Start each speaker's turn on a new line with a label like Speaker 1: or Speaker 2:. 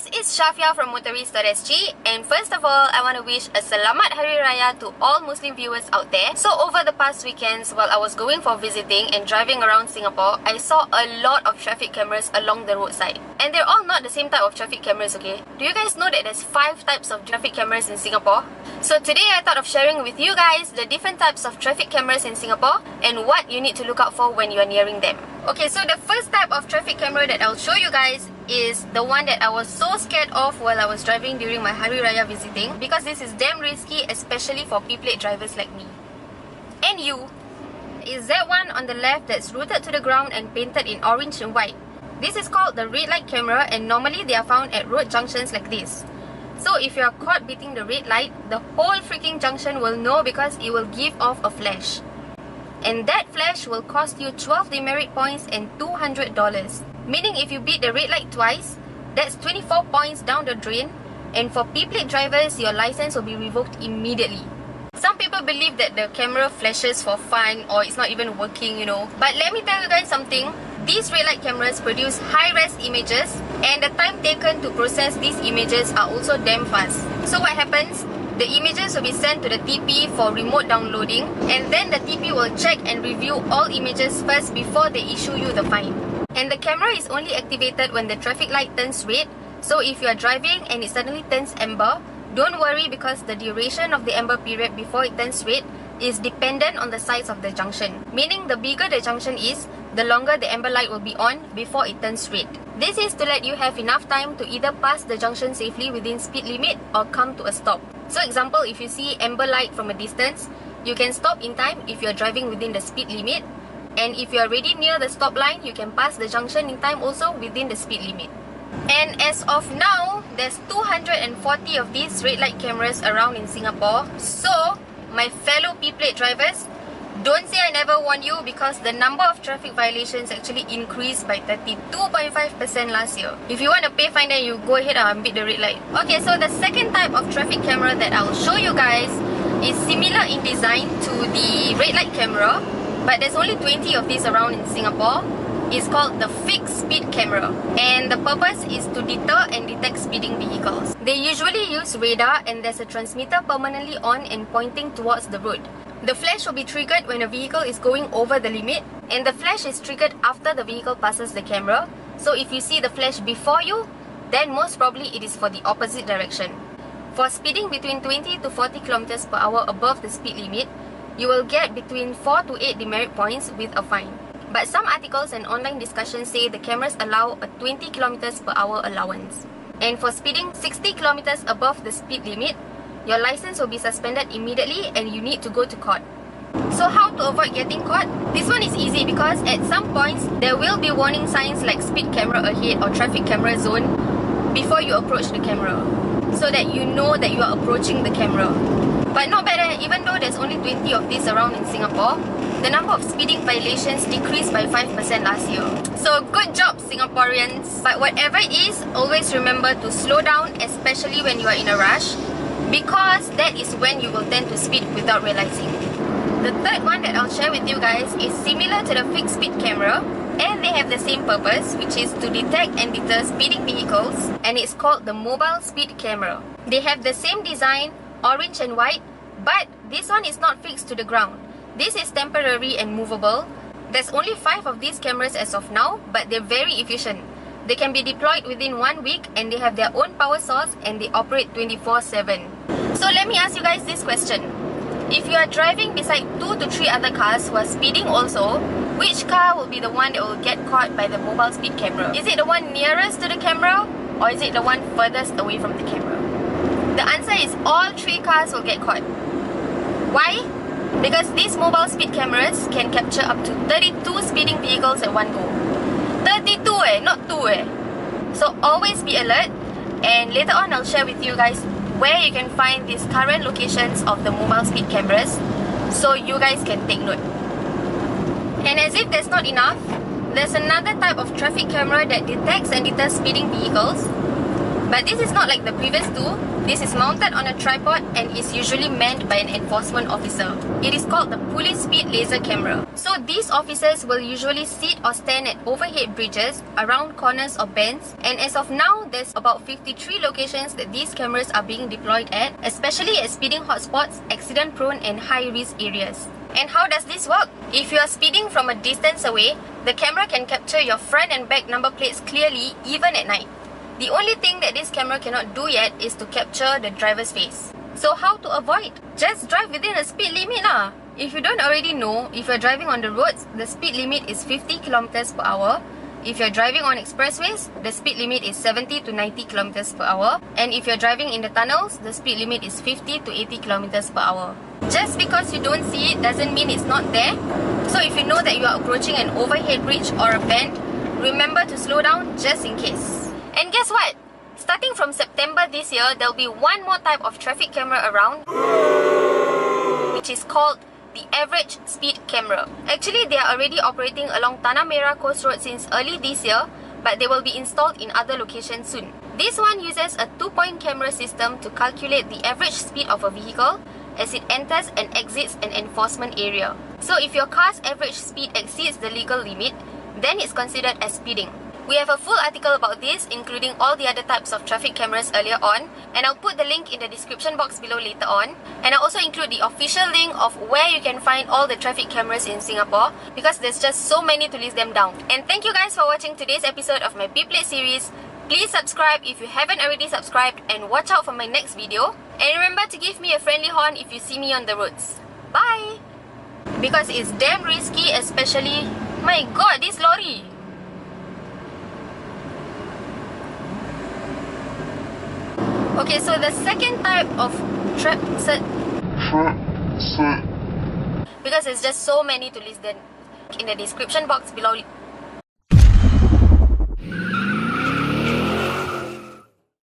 Speaker 1: guys, it's Shafia from Motorist.sg, and first of all, I want to wish a Selamat Hari Raya to all Muslim viewers out there. So over the past weekends, while I was going for visiting and driving around Singapore, I saw a lot of traffic cameras along the roadside. And they're all not the same type of traffic cameras, okay? Do you guys know that there's 5 types of traffic cameras in Singapore? So today I thought of sharing with you guys the different types of traffic cameras in Singapore and what you need to look out for when you are nearing them. Okay, so the first type of traffic camera that I'll show you guys is the one that I was so scared of while I was driving during my Hari Raya visiting, because this is damn risky, especially for P-plate drivers like me. And you, is that one on the left that's rooted to the ground and painted in orange and white. This is called the red light camera, and normally they are found at road junctions like this. So if you are caught beating the red light, the whole freaking junction will know because it will give off a flash. And that flash will cost you 12 demerit points and $200. Meaning if you beat the red light twice, that's 24 points down the drain, and for P-plate drivers, your license will be revoked immediately. Some people believe that the camera flashes for fun or it's not even working, you know. But let me tell you guys something. These red light cameras produce high-res images, and the time taken to process these images are also damn fast. So what happens? The images will be sent to the TP for remote downloading, and then the TP will check and review all images first before they issue you the fine. And the camera is only activated when the traffic light turns red. So if you are driving and it suddenly turns amber, don't worry, because the duration of the amber period before it turns red is dependent on the size of the junction. Meaning the bigger the junction is, the longer the amber light will be on before it turns red. This is to let you have enough time to either pass the junction safely within speed limit or come to a stop. So example, if you see amber light from a distance, you can stop in time if you are driving within the speed limit. And if you are already near the stop line, you can pass the junction in time also within the speed limit. And as of now, there's 240 of these red light cameras around in Singapore. So, my fellow P-plate drivers, don't say I never warned you, because the number of traffic violations actually increased by 32.5% last year. If you want to pay fine, then you go ahead and beat the red light. Okay, so the second type of traffic camera that I'll show you guys is similar in design to the red light camera, but there's only 20 of these around in Singapore. It's called the fixed speed camera, and the purpose is to deter and detect speeding vehicles. They usually use radar, and there's a transmitter permanently on and pointing towards the road. The flash will be triggered when a vehicle is going over the limit, and the flash is triggered after the vehicle passes the camera. So if you see the flash before you, then most probably it is for the opposite direction. For speeding between 20 to 40 km per hour above the speed limit, you will get between 4 to 8 demerit points with a fine. But some articles and online discussions say the cameras allow a 20 km per hour allowance. And for speeding 60 km above the speed limit, your license will be suspended immediately and you need to go to court. So how to avoid getting caught? This one is easy, because at some points, there will be warning signs like speed camera ahead or traffic camera zone before you approach the camera, so that you know that you are approaching the camera. But not bad, even though there's only 20 of these around in Singapore, the number of speeding violations decreased by 5% last year. So good job, Singaporeans. But whatever it is, always remember to slow down, especially when you are in a rush, because that is when you will tend to speed without realizing. The third one that I'll share with you guys is similar to the fixed speed camera, and they have the same purpose, which is to detect and deter speeding vehicles, and it's called the mobile speed camera. They have the same design, orange and white, but this one is not fixed to the ground. This is temporary and movable. There's only 5 of these cameras as of now, but they're very efficient. They can be deployed within 1 week, and they have their own power source, and they operate 24/7. So let me ask you guys this question. If you are driving beside 2 to 3 other cars who are speeding also, which car will be the one that will get caught by the mobile speed camera? Is it the one nearest to the camera, or is it the one furthest away from the camera? The answer is all 3 cars will get caught. Why? Because these mobile speed cameras can capture up to 32 speeding vehicles at one go. 32 not 2 So always be alert, and later on I'll share with you guys where you can find these current locations of the mobile speed cameras, so you guys can take note. And as if that's not enough, there's another type of traffic camera that detects and deters speeding vehicles, But this is not like the previous two. This is mounted on a tripod and is usually manned by an enforcement officer. It is called the police speed laser camera. So these officers will usually sit or stand at overhead bridges, around corners or bends, and as of now, there's about 53 locations that these cameras are being deployed at, especially at speeding hotspots, accident-prone and high-risk areas. And how does this work? If you are speeding from a distance away, the camera can capture your front and back number plates clearly even at night. The only thing that this camera cannot do yet is to capture the driver's face. So how to avoid? Just drive within the speed limit lah. If you don't already know, if you're driving on the roads, the speed limit is 50 kilometers per hour. If you're driving on expressways, the speed limit is 70 to 90 kilometers per hour. And if you're driving in the tunnels, the speed limit is 50 to 80 kilometers per hour. Just because you don't see it doesn't mean it's not there. So if you know that you are approaching an overhead bridge or a bend, remember to slow down just in case. And guess what? Starting from September this year, there will be one more type of traffic camera around, which is called the average speed camera. Actually, they are already operating along Tanah Merah Coast Road since early this year, but they will be installed in other locations soon. This one uses a 2-point camera system to calculate the average speed of a vehicle as it enters and exits an enforcement area. So if your car's average speed exceeds the legal limit, then it's considered as speeding. We have a full article about this, including all the other types of traffic cameras earlier on, and I'll put the link in the description box below later on. And I'll also include the official link of where you can find all the traffic cameras in Singapore, because there's just so many to list them down. And thank you guys for watching today's episode of my P-Plate series. Please subscribe if you haven't already subscribed, and watch out for my next video. And remember to give me a friendly horn if you see me on the roads. Bye! Because it's damn risky, especially... My god, this lorry! Okay, so the second type of because there's just so many to list them in the description box below